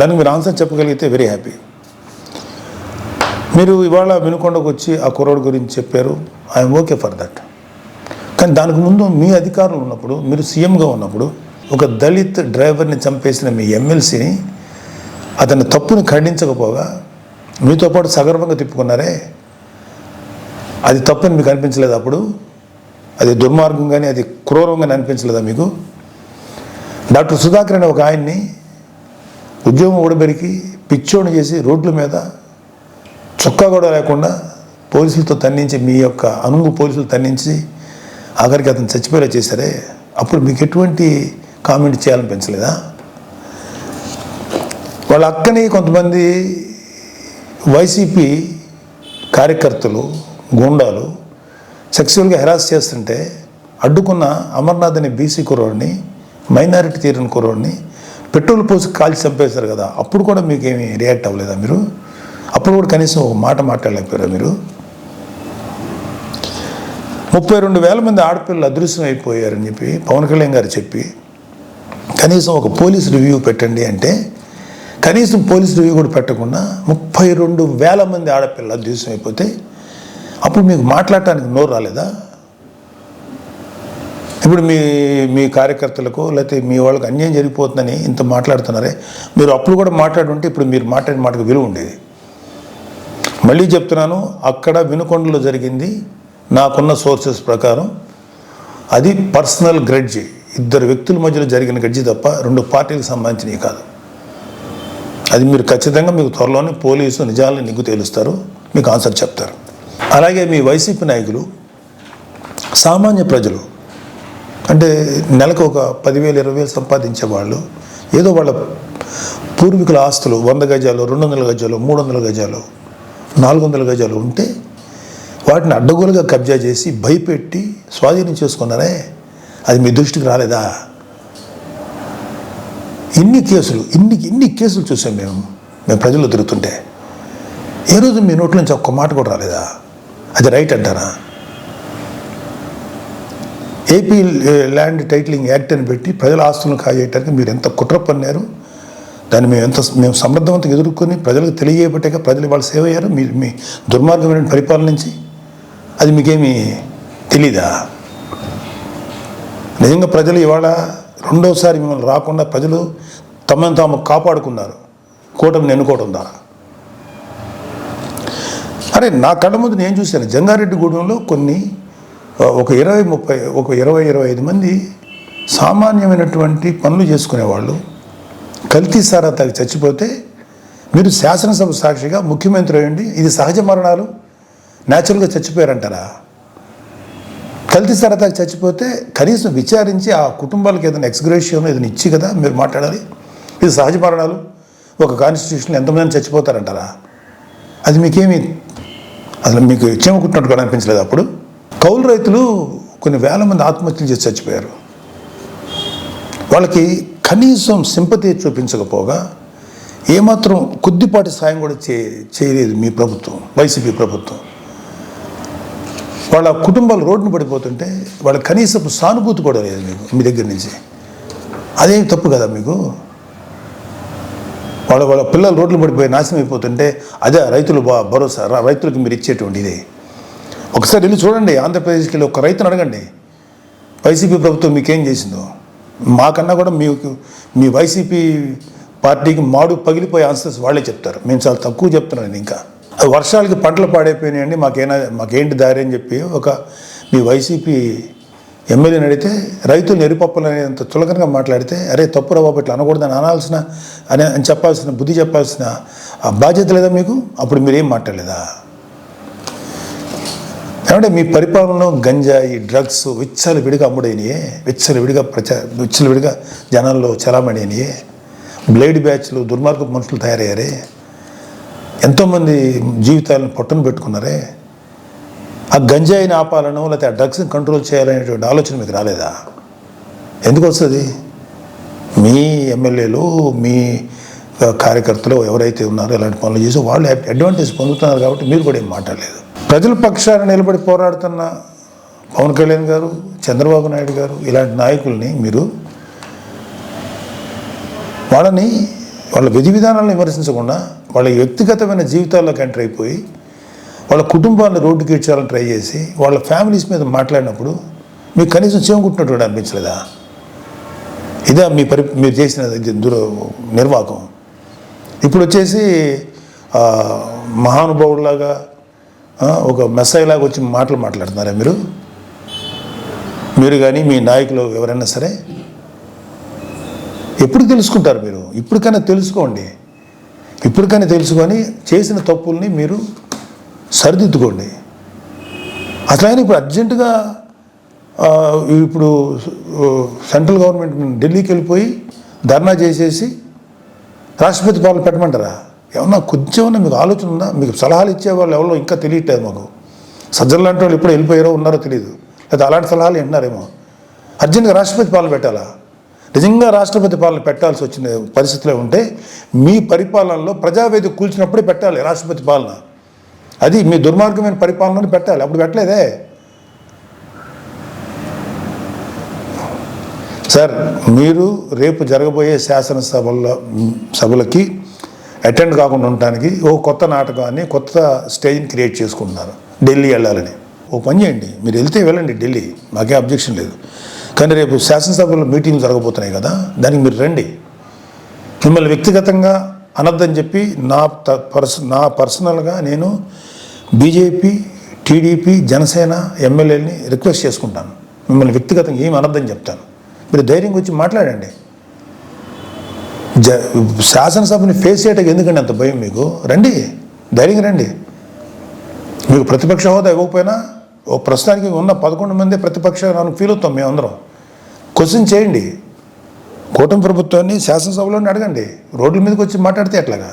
దానికి మీరు ఆన్సర్ చెప్పగలిగితే వెరీ హ్యాపీ. మీరు ఇవాళ వినుకొండకు వచ్చి ఆ కుర్రోడు గురించి చెప్పారు, ఐఎమ్ ఓకే ఫర్ దట్. కానీ దానికి ముందు మీ అధికారులు ఉన్నప్పుడు, మీరు సీఎంగా ఉన్నప్పుడు ఒక దళిత్ డ్రైవర్ని చంపేసిన మీ ఎమ్మెల్సీని అతని తప్పుని ఖండించకపోగా మీతో పాటు సగర్వంగా తిప్పుకున్నారే, అది తప్పని మీకు అనిపించలేదు? అప్పుడు అది దుర్మార్గం కానీ అది క్రూరంగా అనిపించలేదా మీకు? డాక్టర్ సుధాకర్ అనే ఒక ఆయన్ని ఉద్యోగం ఊడబెరికి పిచ్చోని చేసి రోడ్ల మీద చొక్కా కూడా లేకుండా పోలీసులతో తన్నించి, మీ యొక్క అనుంగు పోలీసులు తన్నించి ఆఖరికి అతను చచ్చిపోయేలా చేశారే, అప్పుడు మీకు ఎటువంటి కామెంట్ చేయాలనిపించలేదా? వాళ్ళ అక్కని కొంతమంది వైసీపీ కార్యకర్తలు, గూండాలు సెక్సువల్గా హెరాస్ చేస్తుంటే అడ్డుకున్న అమర్నాథ్ అనే బీసీ కుర్రోడిని, మైనారిటీ తీరిన కుర్రోడిని పెట్రోల్ పోసి కాల్చి చంపేశారు కదా, అప్పుడు కూడా మీకేమీ రియాక్ట్ అవ్వలేదా మీరు? అప్పుడు కూడా కనీసం ఒక మాట మాట్లాడలేకపోయారా మీరు? 32,000 మంది ఆడపిల్లలు అదృశ్యం అయిపోయారని చెప్పి పవన్ కళ్యాణ్ గారు చెప్పి కనీసం ఒక పోలీస్ రివ్యూ పెట్టండి అంటే కనీసం పోలీస్ రివ్యూ కూడా పెట్టకుండా 32,000 మంది ఆడపిల్లలు అదృశ్యం అయిపోతే అప్పుడు మీకు మాట్లాడటానికి నోరు రాలేదా? ఇప్పుడు మీ కార్యకర్తలకు లేకపోతే మీ వాళ్ళకి అన్యాయం జరిగిపోతుందని ఇంత మాట్లాడుతున్నారే, మీరు అప్పుడు కూడా మాట్లాడుంటే ఇప్పుడు మీరు మాట్లాడిన మాటకు విలువ ఉండేది. మళ్ళీ చెప్తున్నాను, అక్కడ వినుకొండలో జరిగింది నాకున్న సోర్సెస్ ప్రకారం అది పర్సనల్ గ్రెడ్జి, 2 వ్యక్తుల మధ్యలో జరిగిన గ్రెడ్జి తప్ప 2 పార్టీలకు సంబంధించినవి కాదు. అది మీరు ఖచ్చితంగా మీకు త్వరలోనే పోలీసు నిజాలను నిగ్గు తేలుస్తారు, మీకు ఆన్సర్ చెప్తారు. అలాగే మీ వైసీపీ నాయకులు సామాన్య ప్రజలు అంటే నెలకు ఒక 10,000 20,000 సంపాదించే వాళ్ళు ఏదో వాళ్ళ పూర్వీకుల ఆస్తులు 100 గజాలు 200 గజాలు 300 గజాలు 400 గజాలు ఉంటే వాటిని అడ్డగోలుగా కబ్జా చేసి భయపెట్టి స్వాధీనం చేసుకున్నారే, అది మీ దృష్టికి రాలేదా? ఇన్ని కేసులు చూసాం మేము ప్రజల్లో తిరుగుతుంటే. ఏ రోజు మీ నోట్ల నుంచి ఒక్క మాట కూడా రాలేదా? అది రైట్ అంటారా? ఏపీ ల్యాండ్ టైటిలింగ్ యాక్ట్ అని పెట్టి ప్రజల ఆస్తులను కాజేయటానికి మీరు ఎంత కుట్ర పన్నారు. దాన్ని మేము సమర్థవంతంగా ఎదుర్కొని ప్రజలకు తెలియబట్టాక ప్రజలు వాళ్ళు సేవ అయ్యారు మీ దుర్మార్గమైన పరిపాలన నుంచి. అది మీకేమీ తెలీదా? నిజంగా ప్రజలు ఇవాళ రెండోసారి మిమ్మల్ని రాకుండా ప్రజలు తమను తాము కాపాడుకున్నారు కూటమిని ఎన్నుకోవడం ద్వారా. అరే నా కళ్ళ ముందు నేను చూశాను, జంగారెడ్డిగూడెంలో ఒక 20-25 మంది సామాన్యమైనటువంటి పనులు చేసుకునేవాళ్ళు కల్తీ సారా తాగి చచ్చిపోతే మీరు శాసనసభ సాక్షిగా ముఖ్యమంత్రి అయ్యండి ఇది సహజ మరణాలు న్యాచురల్గా చచ్చిపోయారంటారా? కల్తీ సారా తాగి చచ్చిపోతే కనీసం విచారించి ఆ కుటుంబాలకు ఏదైనా ఎక్స్గ్రేషియన్ ఏదైనా ఇచ్చి కదా మీరు మాట్లాడాలి. ఇది సహజ మరణాలు, ఒక కాన్స్టిట్యూషన్లో ఎంతమంది చచ్చిపోతారంటారా? అది మీకేమి అసలు మీకు చెమకుట్టినట్టు కూడా అనిపించలేదు? అప్పుడు కౌలు రైతులు కొన్ని వేల మంది ఆత్మహత్యలు చేసి చచ్చిపోయారు. వాళ్ళకి కనీసం సింపతి చూపించకపోగా ఏమాత్రం కొద్దిపాటి సాయం కూడా చేయలేదు మీ ప్రభుత్వం, వైసీపీ ప్రభుత్వం. వాళ్ళ కుటుంబాలు రోడ్డును పడిపోతుంటే వాళ్ళ కనీసపు సానుభూతి కూడా లేదు మీ దగ్గర నుంచి. అదే తప్పు కదా మీకు? వాళ్ళ పిల్లలు రోడ్లు పడిపోయి నాశనం అయిపోతుంటే అదే రైతులు భరోసా, రైతులకు మీరు ఇచ్చేటువంటి ఇదే. ఒకసారి వెళ్ళి చూడండి, ఆంధ్రప్రదేశ్కి వెళ్ళి ఒక రైతును అడగండి వైసీపీ ప్రభుత్వం మీకేం చేసిందో. మాకన్నా కూడా మీ వైసీపీ పార్టీకి మాడు పగిలిపోయే ఆన్సర్స్ వాళ్ళే చెప్తారు. మేము చాలా తక్కువ చెప్తున్నాను. ఇంకా వర్షాలకి పంటలు పాడైపోయినాయండి, మాకేంటి దారి అని చెప్పి మీ వైసీపీ ఎమ్మెల్యేని అడిగితే రైతులు ఎరుపప్పులు అనేంత చులకనగా మాట్లాడితే అరే తప్పురా బాబు ఇట్లా అనకూడదని అని చెప్పాల్సిన బుద్ధి చెప్పాల్సిన బాధ్యత లేదా మీకు? అప్పుడు మీరేం మాట్లాడలేదా? ఏమంటే మీ పరిపాలనలో గంజాయి డ్రగ్స్ విచ్చలవిడిగా అమ్ముడైనయే, విచ్చలవిడిగా జనాల్లో చలామణి అయినయే, బ్లేడ్ బ్యాచ్లు దుర్మార్గపు మనుషులు తయారయ్యారే, ఎంతోమంది జీవితాలను పట్టును పెట్టుకున్నారే. ఆ గంజాయిని ఆపాలను లేకపోతే ఆ డ్రగ్స్ని కంట్రోల్ చేయాలనేటువంటి ఆలోచన మీకు రాలేదా? ఎందుకు వస్తుంది? మీ ఎమ్మెల్యేలు మీ కార్యకర్తలు ఎవరైతే ఉన్నారో ఇలాంటి పనులు చేసి వాళ్ళు అడ్వాంటేజ్ పొందుతున్నారు కాబట్టి మీరు కూడా ఏం మాట్లాడలేదు. ప్రజల పక్షాన నిలబడి పోరాడుతున్న పవన్ కళ్యాణ్ గారు, చంద్రబాబు నాయుడు గారు ఇలాంటి నాయకుల్ని మీరు వాళ్ళని వాళ్ళ విధి విధానాలను విమర్శించకుండా వాళ్ళ వ్యక్తిగతమైన జీవితాల్లోకి ఎంటర్ అయిపోయి వాళ్ళ కుటుంబాన్ని రోడ్డుకి ఇచ్చాలని ట్రై చేసి వాళ్ళ ఫ్యామిలీస్ మీద మాట్లాడినప్పుడు మీకు కనీసం చెవుకుంటున్నట్టు అనిపించలేదా? ఇదే మీరు చేసిన నిర్వాహకం. ఇప్పుడు వచ్చేసి మహానుభావుడిలాగా ఒక మెస్సైలాగా వచ్చి మాట్లాడుతున్నారా మీరు కానీ మీ నాయకులు ఎవరైనా సరే? ఎప్పుడు తెలుసుకుంటారు మీరు? ఇప్పటికైనా తెలుసుకోండి. ఇప్పటికైనా తెలుసుకొని చేసిన తప్పుల్ని మీరు సరిదిద్దుకోండి. అసలు ఇప్పుడు అర్జెంటుగా ఇప్పుడు సెంట్రల్ గవర్నమెంట్ ఢిల్లీకి వెళ్ళిపోయి ధర్నా చేసేసి రాష్ట్రపతి పాలన పెట్టమంటారా? ఏమన్నా కొంచెమన్నా మీకు ఆలోచన ఉందా? మీకు సలహాలు ఇచ్చేవాళ్ళు ఎవరో ఇంకా తెలియట్లేదు మాకు. సజ్జలు లాంటి వాళ్ళు ఎప్పుడు వెళ్ళిపోయారో ఉన్నారో తెలియదు, లేదా అలాంటి సలహాలు వింటున్నారేమో. అర్జెంటుగా రాష్ట్రపతి పాలన పెట్టాలా? నిజంగా రాష్ట్రపతి పాలన పెట్టాల్సి వచ్చిన పరిస్థితిలో ఉంటే మీ పరిపాలనలో ప్రజావేదిక కూల్చినప్పుడే పెట్టాలి రాష్ట్రపతి పాలన. అది మీ దుర్మార్గమైన పరిపాలనని పెట్టాలి. అప్పుడు పెట్టలేదే సార్. మీరు రేపు జరగబోయే సభలకి అటెండ్ కాకుండా ఉండటానికి ఓ కొత్త నాటకాన్ని, కొత్త స్టేజ్ని క్రియేట్ చేసుకుంటున్నారు. ఢిల్లీ వెళ్ళాలని ఓ పని చేయండి, మీరు వెళ్తే వెళ్ళండి ఢిల్లీ, మాకే అబ్జెక్షన్ లేదు. కానీ రేపు శాసనసభలో మీటింగ్లు జరగబోతున్నాయి కదా, దానికి మీరు రండి. మిమ్మల్ని వ్యక్తిగతంగా అనొద్దని చెప్పి నా పర్సనల్గా నేను బీజేపీ, టీడీపీ, జనసేన ఎమ్మెల్యేలని రిక్వెస్ట్ చేసుకుంటాను. మిమ్మల్ని వ్యక్తిగతంగా ఏమి అనొద్దని చెప్తాను. మీరు ధైర్యంగా వచ్చి మాట్లాడండి. శాసనసభని ఫేస్ చేయడానికి ఎందుకండి అంత భయం మీకు? రండి, ధైర్యంగా రండి. మీకు ప్రతిపక్ష హోదా ఇవ్వకపోయినా ఓ ప్రస్తుతానికి ఉన్న 11 మంది ప్రతిపక్ష ఫీల్ అవుతాం మేమందరం. క్వశ్చన్ చేయండి, కూటమి ప్రభుత్వాన్ని శాసనసభలోనే అడగండి. రోడ్ల మీదకి వచ్చి మాట్లాడితే ఎట్లాగా?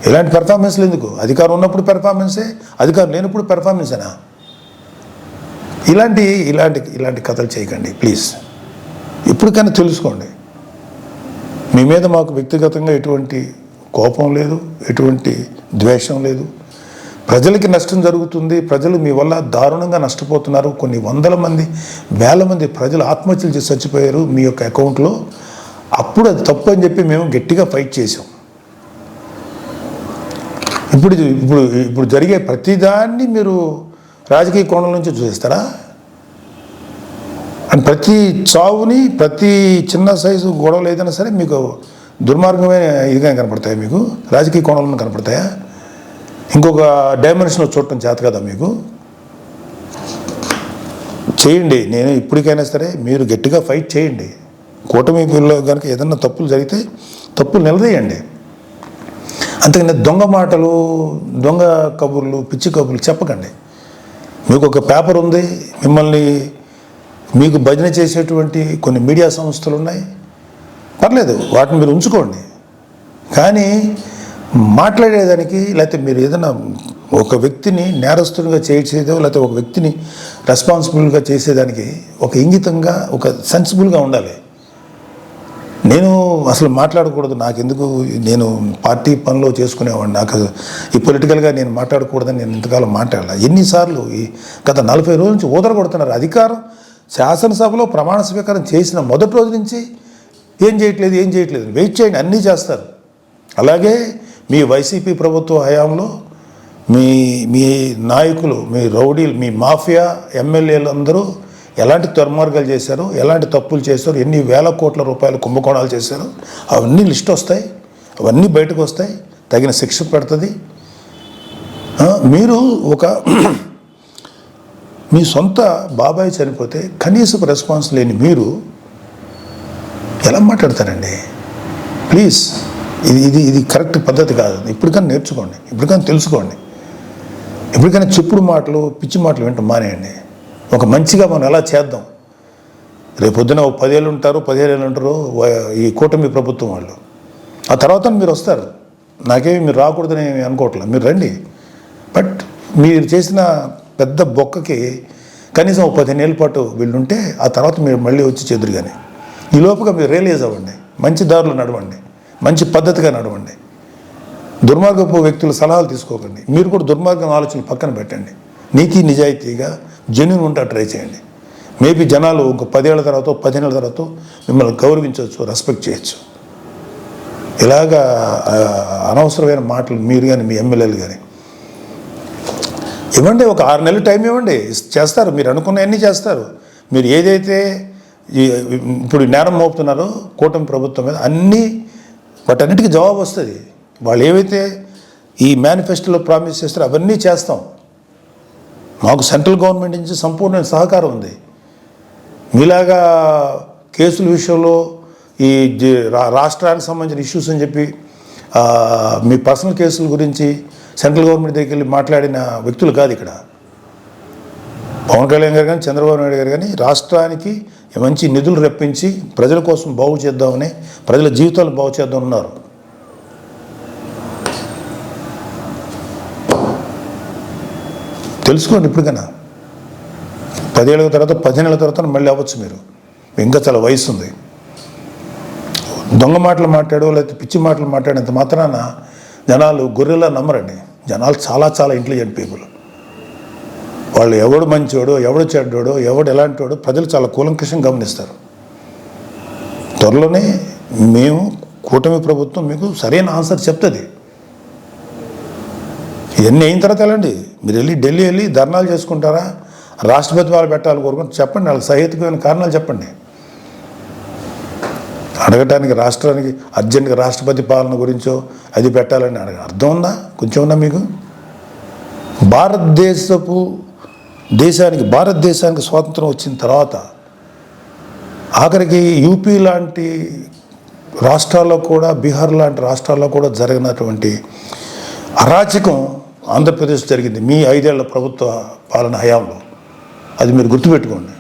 ఇలాంటి పెర్ఫార్మెన్స్లు ఎందుకు? అధికారం ఉన్నప్పుడు పెర్ఫార్మెన్సే, అధికారం లేనప్పుడు పెర్ఫార్మెన్సేనా? ఇలాంటి కథలు చేయకండి ప్లీజ్. ఇప్పటికైనా తెలుసుకోండి. మీ మీద మాకు వ్యక్తిగతంగా ఎటువంటి కోపం లేదు, ఎటువంటి ద్వేషం లేదు. ప్రజలకి నష్టం జరుగుతుంది, ప్రజలు మీ వల్ల దారుణంగా నష్టపోతున్నారు. కొన్ని వందల మంది, వేల మంది ప్రజలు ఆత్మహత్యలు చేసి చచ్చిపోయారు మీ యొక్క అకౌంట్లో. అప్పుడు అది తప్పు అని చెప్పి మేము గట్టిగా ఫైట్ చేసాం. ఇప్పుడు జరిగే ప్రతిదాన్ని మీరు రాజకీయ కోణం నుంచి చూసేస్తారా? అండ్ ప్రతి చావుని, ప్రతి చిన్న సైజు గొడవలు ఏదైనా సరే మీకు దుర్మార్గమైన ఇదిగా కనపడతాయా? మీకు రాజకీయ కోణంలో కనపడతాయా? ఇంకొక డైమెన్షన్లో చూడటం చేత కదా మీకు? చేయండి. నేను ఇప్పటికైనా సరే మీరు గట్టిగా ఫైట్ చేయండి. కూటమిలో కనుక ఏదన్నా తప్పులు జరిగితే తప్పులు నిలదీయండి. అంతకన్నా దొంగ మాటలు, దొంగ కబుర్లు, పిచ్చి కబుర్లు చెప్పకండి. మీకు ఒక పేపర్ ఉంది, మీకు భజన చేసేటువంటి కొన్ని మీడియా సంస్థలు ఉన్నాయి, పర్లేదు, వాటిని మీరు ఉంచుకోండి. కానీ మాట్లాడేదానికి, లేకపోతే మీరు ఏదైనా ఒక వ్యక్తిని నేరస్తునిగా చేసేదో, లేకపోతే ఒక వ్యక్తిని రెస్పాన్సిబుల్గా చేసేదానికి ఒక ఇంగితంగా, ఒక సెన్సిబుల్గా ఉండాలి. నేను అసలు మాట్లాడకూడదు, నాకెందుకు, నేను పార్టీ పనిలో చేసుకునేవాడిని, నాకు ఈ పొలిటికల్గా నేను మాట్లాడకూడదని నేను ఇంతకాలం మాట్లాడాలి. ఎన్నిసార్లు ఈ గత 40 రోజుల నుంచి ఊదరగొడుతున్నారు. అధికారం శాసనసభలో ప్రమాణ స్వీకారం చేసిన మొదటి రోజు నుంచి ఏం చేయట్లేదు వెయిట్ చేయండి, అన్నీ చేస్తారు. అలాగే మీ వైసీపీ ప్రభుత్వ హయాంలో మీ నాయకులు, మీ రౌడీలు, మీ మాఫియా ఎమ్మెల్యేలు అందరూ ఎలాంటి దుర్మార్గాలు చేశారు, ఎలాంటి తప్పులు చేశారు, ఎన్ని వేల కోట్ల రూపాయలు కుంభకోణాలు చేశారు, అవన్నీ లిస్ట్ వస్తాయి, అవన్నీ బయటకు వస్తాయి, తగిన శిక్ష పెడుతుంది. మీరు మీ సొంత బాబాయ్ చనిపోతే కనీసపు రెస్పాన్స్ లేని మీరు ఎలా మాట్లాడతారండి? ప్లీజ్, ఇది కరెక్ట్ పద్ధతి కాదు. ఇప్పటికైనా నేర్చుకోండి, ఇప్పటికైనా తెలుసుకోండి. ఇప్పటికైనా చెప్పుడు మాటలు, పిచ్చి మాటలు వింటాం మానేయండి. ఒక మంచిగా మనం ఎలా చేద్దాం. రేపొద్దున 10 ఏళ్ళు ఉంటారు, 15 ఏళ్ళు ఉంటారు ఈ కూటమి ప్రభుత్వం వాళ్ళు. ఆ తర్వాత మీరు వస్తారు. నాకేమి మీరు రాకూడదని అనుకోవట్లేదు, మీరు రండి. బట్ మీరు చేసిన పెద్ద బొక్కకి కనీసం 15 ఏళ్ళ పాటు వీళ్ళుంటే ఆ తర్వాత మీరు మళ్ళీ వచ్చి చెదురు. కానీ ఈ లోపుగా మీరు రియలైజ్ అవ్వండి, మంచి దారిలో నడవండి, మంచి పద్ధతిగా నడవండి. దుర్మార్గపు వ్యక్తుల సలహాలు తీసుకోకండి. మీరు కూడా దుర్మార్గం ఆలోచనలు పక్కన పెట్టండి. నీతి నిజాయితీగా జెన్యూన్ ఉంటా ట్రై చేయండి. మేబీ జనాలు ఒక 10 ఏళ్ళ తర్వాత, 15 ఏళ్ళ తర్వాత మిమ్మల్ని గౌరవించవచ్చు, రెస్పెక్ట్ చేయొచ్చు. ఇలాగా అనవసరమైన మాటలు మీరు కానీ మీ ఎమ్మెల్యేలు కానీ ఇవ్వండి, ఒక 6 నెలలు టైం ఇవ్వండి, చేస్తారు. మీరు అనుకున్నవన్నీ చేస్తారు. మీరు ఏదైతే ఇప్పుడు నేరం మోపుతున్నారో కూటమి ప్రభుత్వం మీద అన్నీ వాటన్నిటికీ జవాబు వస్తుంది. వాళ్ళు ఏవైతే ఈ మేనిఫెస్టోలో ప్రామిస్ చేస్తారో అవన్నీ చేస్తాం. మాకు సెంట్రల్ గవర్నమెంట్ నుంచి సంపూర్ణ సహకారం ఉంది. మీలాగా కేసుల విషయంలో ఈ రాష్ట్రానికి సంబంధించిన ఇష్యూస్ అని చెప్పి మీ పర్సనల్ కేసుల గురించి సెంట్రల్ గవర్నమెంట్ దగ్గరికి వెళ్ళి మాట్లాడిన వ్యక్తులు కాదు ఇక్కడ. పవన్ కళ్యాణ్ గారు కానీ చంద్రబాబు నాయుడు గారు కానీ రాష్ట్రానికి మంచి నిధులు రప్పించి ప్రజల కోసం బాగు చేద్దామని, ప్రజల జీవితాలు బాగు చేద్దామని ఉన్నారు. తెలుసుకోండి ఇప్పటికైనా. 10 ఏళ్ళ తర్వాత 15 ఏళ్ళ తర్వాత మళ్ళీ అవ్వచ్చు. మీరు ఇంకా చాలా వయసు ఉంది. దొంగ మాటలు మాట్లాడో లేకపోతే పిచ్చి మాటలు మాట్లాడేంత మాత్రాన జనాలు గొర్రెలా నమ్మరండి. జనాలు చాలా చాలా ఇంటెలిజెంట్ పీపుల్. వాళ్ళు ఎవడు మంచోడో, ఎవడు చెడ్డోడో, ఎవడు ఎలాంటివాడో ప్రజలు చాలా కూలంకషంగా గమనిస్తారు. త్వరలోనే మేము కూటమి ప్రభుత్వం మీకు సరైన ఆన్సర్ చెప్తుంది. ఇవన్నీ అయిన తర్వాత వెళ్ళండి. మీరు వెళ్ళి ఢిల్లీ వెళ్ళి ధర్నాలు చేసుకుంటారా, రాష్ట్రపతి వాళ్ళు పెట్టాలని కోరుకుంటే చెప్పండి. వాళ్ళకి సహేతుకమైన కారణాలు చెప్పండి. అడగటానికి రాష్ట్రానికి అర్జెంటుగా రాష్ట్రపతి పాలన గురించో అది పెట్టాలని అర్థం ఉందా? కొంచెం ఉందా మీకు? భారతదేశానికి స్వాతంత్రం వచ్చిన తర్వాత ఆఖరికి యూపీ లాంటి రాష్ట్రాల్లో కూడా, బీహార్ లాంటి రాష్ట్రాల్లో కూడా జరిగినటువంటి అరాచకం ఆంధ్రప్రదేశ్ జరిగింది మీ 5 ఏళ్ల ప్రభుత్వ పాలన హయాంలో. అది మీరు గుర్తుపెట్టుకోండి.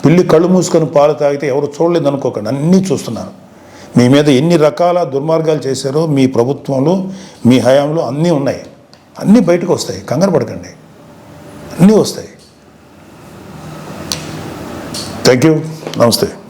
పిల్లి కళ్ళు మూసుకొని పాలు తాగితే ఎవరు చూడలేదు అనుకోకండి, అన్నీ చూస్తున్నారు. మీ మీద ఎన్ని రకాల దుర్మార్గాలు చేశారో మీ ప్రభుత్వంలో, మీ హయాంలో అన్నీ ఉన్నాయి. అన్నీ బయటకు వస్తాయి, కంగారు పడకండి, అన్నీ వస్తాయి. Thank you. నమస్తే.